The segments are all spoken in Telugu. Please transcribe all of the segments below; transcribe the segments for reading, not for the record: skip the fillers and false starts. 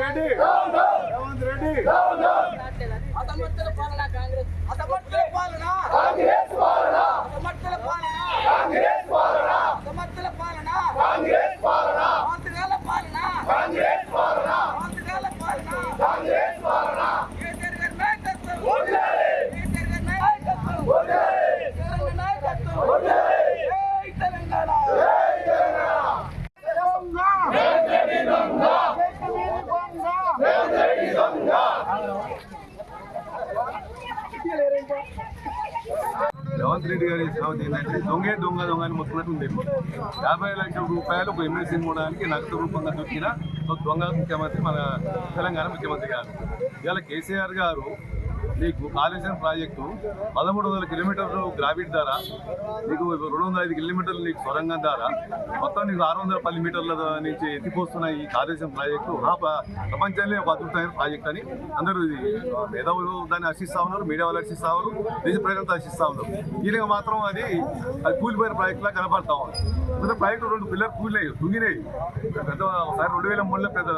రెడ్డి రేవంత్ రెడ్డి అసమర్థుల పాలన కాంగ్రెస్ అసమర్థుల పాలన కాంగ్రెస్ పాలన అసమర్థుల పాలన కాంగ్రెస్ పాలన అసమర్థుల పాలన కాంగ్రెస్ పాలన మంత్రిగాల పాలన కాంగ్రెస్ పాలన మంత్రిగాల పాలన కాంగ్రెస్ పాలన కేసీఆర్ గారి నాయకత్వం ఓట్లేయాలి కేసీఆర్ గారి నాయకత్వం ఓట్లేయాలి తెలంగాణ నాయకత్వం ఓట్లేయాలి జై తెలంగాణ జై తెలంగాణ రేవంత్ రెడ్డి దొంగ రేవంత్ రెడ్డి దొంగ రేవంత్ రెడ్డి గారి సామెత ఏంటంటే దొంగే దొంగ దొంగ అని మొత్తున్నట్టు ఉంది. 50 లక్షల రూపాయలు ఒక ఎమ్మెల్సీని మూడడానికి నగదు రూపంగా దొరికిన ఒక దొంగ ముఖ్యమంత్రి మన తెలంగాణ ముఖ్యమంత్రి గారు. ఇవాళ కేసీఆర్ గారు నీకు కాళేశ్వరం ప్రాజెక్టు 1300 కిలోమీటర్లు గ్రావిట్ ద్వారా నీకు 205 కిలోమీటర్లు నీకు సొరంగం ద్వారా మొత్తం నీకు 610 మీటర్ల నుంచి ఎత్తిపోస్తున్న ఈ కాళేశ్వరం ప్రాజెక్టు ప్రపంచంలో ఒక అద్భుతమైన ప్రాజెక్ట్ అని అందరూ మేధావులు దాన్ని హర్షిస్తూ ఉన్నారు, మీడియా వాళ్ళు హర్షిస్తూ ఉన్నారు, దేశ ప్రజలంతా హర్షిస్తూ ఉన్నారు. ఈయన మాత్రం అది కూలిపోయిన ప్రాజెక్టులా కనబడతా ఉంది. పెద్ద ప్రాజెక్టు 2 పిల్లలు కూలినాయి తుంగినాయి. పెద్ద ఒకసారి 2003లో పెద్ద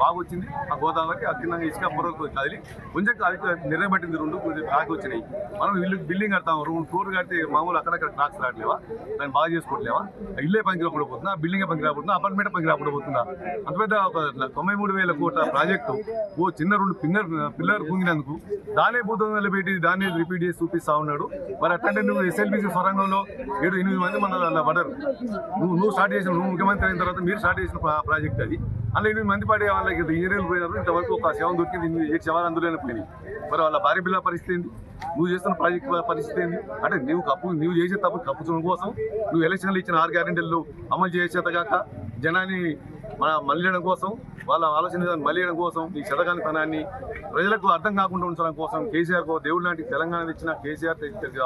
బాగా వచ్చింది ఆ గోదావరికి ఆ కింద ఇసుక పొరలు కదిలి కొంచెం నిర్ణయం పట్టింది. 2 ట్రాక్ వచ్చినాయి. మనం బిల్డింగ్ కడతాం, 2 ఫ్లోర్ కడితే మామూలు అక్కడక్కడ ట్రాక్స్ రావట్లేవా, దాన్ని బాగా చేసుకోవట్లేవా, ఇల్లే పనికి రాకుండా పోతుందా, బిల్డింగే పనికి రాకుండా, అపార్ట్మెంట్ పనికి రాకుండా పోతుందా? అంత పెద్ద 93,000 కోట్ల ప్రాజెక్టు ఓ చిన్న 2 పిల్లర్ కుంగినందుకు దానే భూతంలో పెట్టి దాన్ని రిపీట్ చేసి చూపిస్తా ఉన్నాడు. మరి అట్లంటే నువ్వు ఎస్ఎల్బీసీ సొరంగంలో 7-8 మంది మన పడరు. నువ్వు స్టార్ట్ చేసిన, నువ్వు ముఖ్యమంత్రి అయిన తర్వాత మీరు స్టార్ట్ చేసిన ప్రాజెక్ట్ అది. అలా 8 మంది పడే వాళ్ళకి ఇంజనీర్లు పోయినారు. ఇంతవరకు ఒక శవం దొరికింది, 8 శవాలు అందులోనే పోయినాయి. మరి వాళ్ళ భార్య పిల్లల పరిస్థితి ఏంది, నువ్వు చేస్తున్న ప్రాజెక్ట్ పరిస్థితి ఏంది? అంటే నువ్వు చేసే తప్పు కప్పుచడం కోసం నువ్వు ఎలక్షన్లు ఇచ్చిన 6 గ్యారెంటీలు అమలు చేసేతగాక జనాన్ని మళ్ళీయడం కోసం, వాళ్ళ ఆలోచన మళ్ళీయడం కోసం, ఈ శతకానితనాన్ని ప్రజలకు అర్థం కాకుండా ఉంచడం కోసం కేసీఆర్ దేవుడు లాంటి తెలంగాణ ఇచ్చిన కేసీఆర్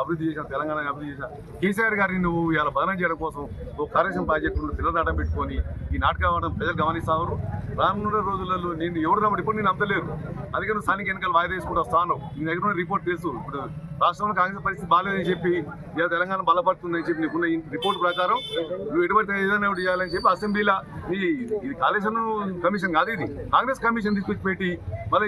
అభివృద్ధి చేసిన తెలంగాణ అభివృద్ధి చేసిన కేసీఆర్ గారిని నువ్వు ఇలా బదనం చేయడం కోసం ఒక కాళేశ్వరం ప్రాజెక్టు పిల్లలు అడ్డం పెట్టుకొని ఈ నాటకం ఆడడం ప్రజలు గమనిస్తారు. రానున్న రోజులలో నేను ఎవరు నమ్మడు, ఇప్పుడు నేను నమ్మలేదు. అందుకే నువ్వు స్థానిక ఎన్నికలు వాయిదా వేసుకుంటూ వస్తాను. నీ దగ్గర ఉన్న రిపోర్ట్ తెలుసు. ఇప్పుడు రాష్ట్రంలో కాంగ్రెస్ పరిస్థితి బాగాలేదని చెప్పి ఇలా తెలంగాణ బలపడుతుందని చెప్పి నీకున్న ఈ రిపోర్ట్ ప్రకారం నువ్వు ఎటువంటి ఏదైనా ఒకటి చేయాలని చెప్పి అసెంబ్లీలో ఇది కాళేశ్వరం కమిషన్ కాదు, ఇది కాంగ్రెస్ కమిషన్ తీసుకొచ్చి పెట్టి మళ్ళీ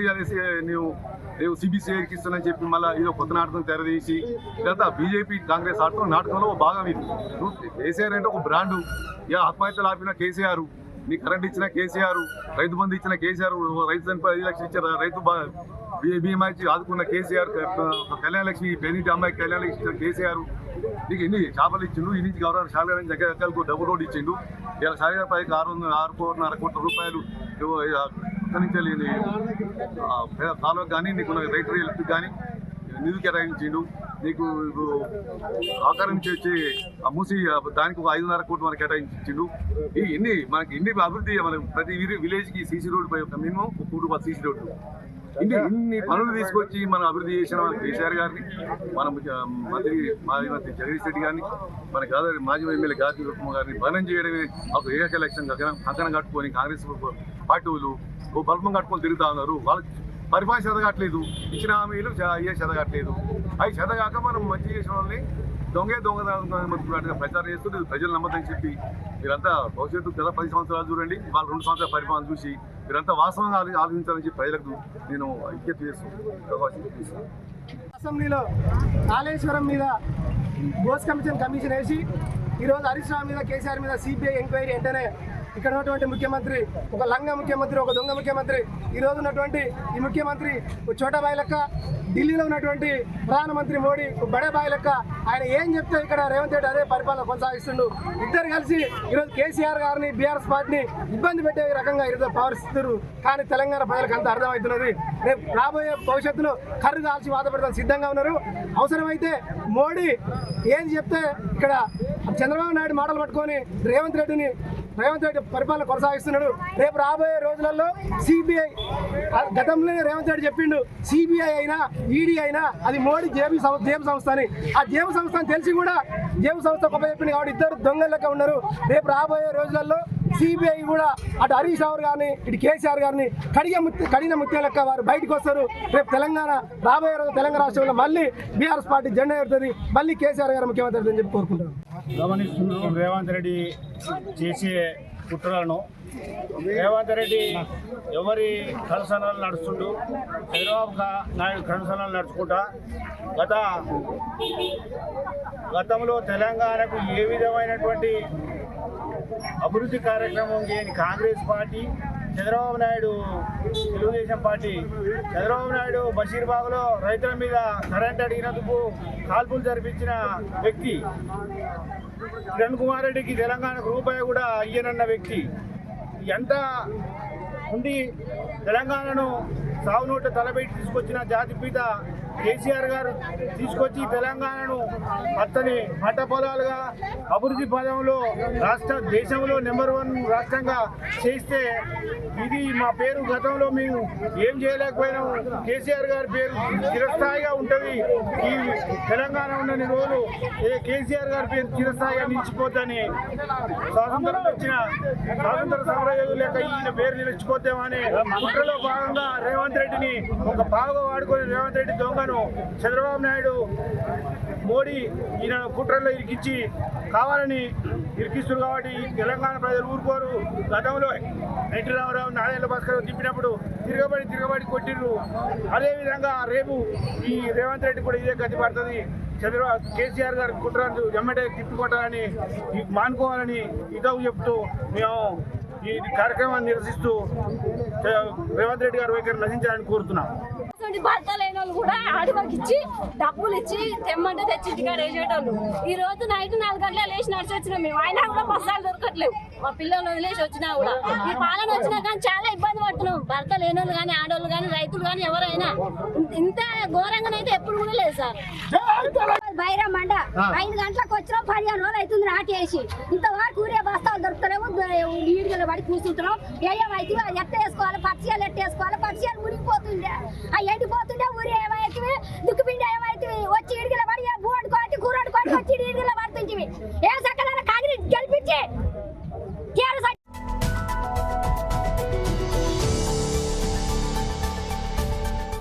నువ్వు సిబిసిఐకి ఇస్తానని చెప్పి మళ్ళీ ఇదో కొత్త నాటకం తెరదీసి ఇదంతా బీజేపీ కాంగ్రెస్ ఆటం నాటకంలో ఒక భాగం ఇది. నువ్వు కేసీఆర్ అంటే ఒక బ్రాండు. ఆత్మహత్యలు ఆపిన కేసీఆర్, నీ కరెంట్ ఇచ్చిన కేసీఆర్, రైతు బంధు ఇచ్చిన కేసీఆర్, రైతు చనిపోయి 5 లక్షలు ఇచ్చారు, రైతు బీమా ఇచ్చి ఆదుకున్న కేసీఆర్, కళ్యాణ లక్ష్మి పేదింటి అమ్మాయికి కళ్యాణ లక్ష్మి ఇచ్చిన కేసీఆర్, నీకు ఎన్ని చేపలు ఇచ్చిండు, ఈ నుంచి గౌరవ శాలరీ జగలకు డబుల్ రోడ్ ఇచ్చిండు. ఇలా శాలరీ పైకి 6.5 కోట్ల రూపాయలు అక్కడి నుంచి కాలువకు కానీ నీకున్న రైతు రైతులకు కానీ నిధులు కేటాయించిండు. నీకు ఆకారం నుంచి వచ్చి మూసి దానికి ఒక 5.5 కోట్లు మనకు కేటాయించిండు. మనకి ఎన్ని అభివృద్ధి, మన ప్రతి విలేజ్కి సీసీ రోడ్డు పై మినిమం 1 కోటి రూపాయలు సీసీ రోడ్డు, ఇన్ని పనులు తీసుకొచ్చి మనం అభివృద్ధి చేసిన మన కేసీఆర్ గారిని, మన మాజీ మంత్రి జగదీష్ రెడ్డి గారిని, మన మాజీ ఎమ్మెల్యే గాది కుటుంబ గారిని బనం చేయడమే ఒక ఏక ఎలక్షన్ కంకణం కట్టుకొని కాంగ్రెస్ పార్టీలు ఓ బల్బం కట్టుకొని తిరుగుతా ఉన్నారు. వాళ్ళు పరిపాలన చెదగట్లేదు, ఇచ్చిన హామీలు అయ్యే చెదగట్లేదు. అవి చెదగాక మనం మంచి చేసిన వాళ్ళని దొంగ ప్రచారం చేస్తూ ప్రజలు నమ్మదని చెప్పి మీరంతా భవిష్యత్తు గత 10 సంవత్సరాలు చూడండి, వాళ్ళు 2 సంవత్సరాల పరిపాలన చూసి మీరంతా వాస్తవంగా ఆలోచించాలని చెప్పి ప్రజలకు నేను విజ్ఞప్తి చేస్తున్నాను. అసెంబ్లీలో కాళేశ్వరం మీద బోస్ కమిషన్ వేసి ఈరోజు హరీష్ రావు మీద, కేసీఆర్ మీద సిబిఐ ఎంక్వైరీ వెంటనే ఇక్కడ ఉన్నటువంటి ముఖ్యమంత్రి ఒక లంగ ముఖ్యమంత్రి, ఒక దొంగ ముఖ్యమంత్రి, ఈరోజు ఉన్నటువంటి ఈ ముఖ్యమంత్రి చోటాబాయి లెక్క, ఢిల్లీలో ఉన్నటువంటి ప్రధానమంత్రి మోడీ బడేబాయి లెక్క, ఆయన ఏం చెప్తే ఇక్కడ రేవంత్ రెడ్డి అదే పరిపాలన కొనసాగిస్తుండు. ఇద్దరు కలిసి ఈరోజు కేసీఆర్ గారిని, బీఆర్ఎస్ పార్టీని ఇబ్బంది పెట్టే రకంగా ఈరోజు ప్రవర్తిస్తున్నారు. కానీ తెలంగాణ ప్రజలకు అంత అర్థమవుతున్నది. రేపు రాబోయే భవిష్యత్తులో కర్రు కాల్చి బాధపడతాం సిద్ధంగా ఉన్నారు. అవసరమైతే మోడీ ఏం చెప్తే ఇక్కడ చంద్రబాబు నాయుడు మాటలు పట్టుకొని రేవంత్ రెడ్డి పరిపాలన కొనసాగిస్తున్నాడు. రేపు రాబోయే రోజులలో సిబిఐ, గతంలోనే రేవంత్ రెడ్డి చెప్పిండు సిబిఐ అయినా ఈడీ అయినా అది మోడీ జేబు సంస్థ అని. ఆ జేబు సంస్థ అని తెలిసి కూడా జేబు సంస్థ గొప్ప చెప్పింది కాబట్టి ఇద్దరు దొంగల లెక్క ఉన్నారు. రేపు రాబోయే రోజులలో సిబిఐ కూడా అటు హరీష్ రావు గారిని, ఇటు కేసీఆర్ గారిని కడిగిన ముత్యాల లెక్క వారు బయటకు వస్తారు. రేపు తెలంగాణ రాబోయే రోజు తెలంగాణ రాష్ట్రంలో మళ్ళీ బీఆర్ఎస్ పార్టీ జెండా ఎడుతుంది, మళ్ళీ కేసీఆర్ గారు ముఖ్యమంత్రి అని చెప్పి కోరుకుంటున్నాను. గమనిస్తున్నాం రేవంత్ రెడ్డి చేసే కుట్రలను రేవంత్ రెడ్డి ఎవరి కనుసనాలు నడుస్తుండు, చంద్రబాబు నాయుడు కనుసనాలు నడుచుకుంటా గతంలో తెలంగాణకు ఏ విధమైనటువంటి అభివృద్ధి కార్యక్రమం చేయని కాంగ్రెస్ పార్టీ, చంద్రబాబు నాయుడు తెలుగుదేశం పార్టీ. చంద్రబాబు నాయుడు బషీర్బాగ్లో రైతుల మీద కరెంట్ అడిగినందుకు కాల్పులు జరిపించిన వ్యక్తి. కిరణ్ కుమార్ రెడ్డికి తెలంగాణకు రూపాయి కూడా ఇయ్యనన్న వ్యక్తి. ఎంత ఉండి తెలంగాణను సాగునోట తలబెట్టి తీసుకొచ్చిన జాతిపిత కేసీఆర్ గారు తీసుకొచ్చి తెలంగాణను పచ్చని పంట పొలాలుగా అభివృద్ధి పదంలో దేశంలో నెంబర్ 1 రాష్ట్రంగా చేస్తే ఇది మా పేరు గతంలో మేము ఏం చేయలేకపోయినాం, కేసీఆర్ గారి పేరు చిరస్థాయిగా ఉంటుంది, ఈ తెలంగాణ ఉన్నన్ని రోజులు కేసీఆర్ గారి పేరు చిరస్థాయిగా నిలిచిపోద్దని స్వాతంత్రం వచ్చిన స్వాతంత్ర సమరయోధులు లేక ఈయన పేరు నిలిచిపోతామని కుట్రలో భాగంగా రేవంత్ రెడ్డిని ఒక బాగా వాడుకొని రేవంత్ రెడ్డి దొంగను చంద్రబాబు నాయుడు మోడీ ఈయన కుట్రల్లో ఇరికించి కావాలని ఇరికిస్తున్నారు. కాబట్టి తెలంగాణ ప్రజలు ఊరుకోరు. గతంలో ఎన్టీ రామారావు నారాయణ భాస్కర్ దింపినప్పుడు తిరగబడి కొట్టిర్రు. అదేవిధంగా రేపు ఈ రేవంత్ రెడ్డి కూడా ఇదే గతి పడుతుంది. కేసీఆర్ గారి కుట్రను ఎమ్మటే తిప్పికొట్టాలని మానుకోవాలని ఇదవు చెప్తూ మేము ఈ కార్యక్రమాన్ని నిరసిస్తూ రేవంత్ రెడ్డి గారి వైఖరి నశించాలని కోరుతున్నాం. భర్త లేని వాళ్ళు కూడా ఆడవాళ్ళకి ఇచ్చి డబ్బులు ఇచ్చి తెమ్మంటే తెచ్చి ఇంటికాడ వేసేటోళ్ళు. ఈ రోజు నైట్ 4 గంటల లేచి నడిచి వచ్చినాం మేము. అయినా కూడా బస్సాలు దొరకట్లేవు. మా పిల్లలు వదిలేసి వచ్చినా కూడా ఈ పాలన వచ్చినా కానీ చాలా ఇబ్బంది పడుతున్నాం. భర్త లేని వాళ్ళు కానీ ఆడవాళ్ళు కానీ రైతులు కానీ ఎవరైనా ఇంత ఘోరంగానైతే ఎప్పుడు కూడా లేదు సార్. బైరం మండ 5 గంటలకు వచ్చినాం, 15 రోజులు అవుతుంది నాటేసి. ఇంతవరకు ఊరే బస్తాలు దొరుకుతలేము. నీళ్ళు పడి కూర్చుంటున్నాం. ఏమైతే ఎట్ట వేసుకోవాలి, పచ్చియాలు ఎట్ట వేసుకోవాలి, పచ్చియాలు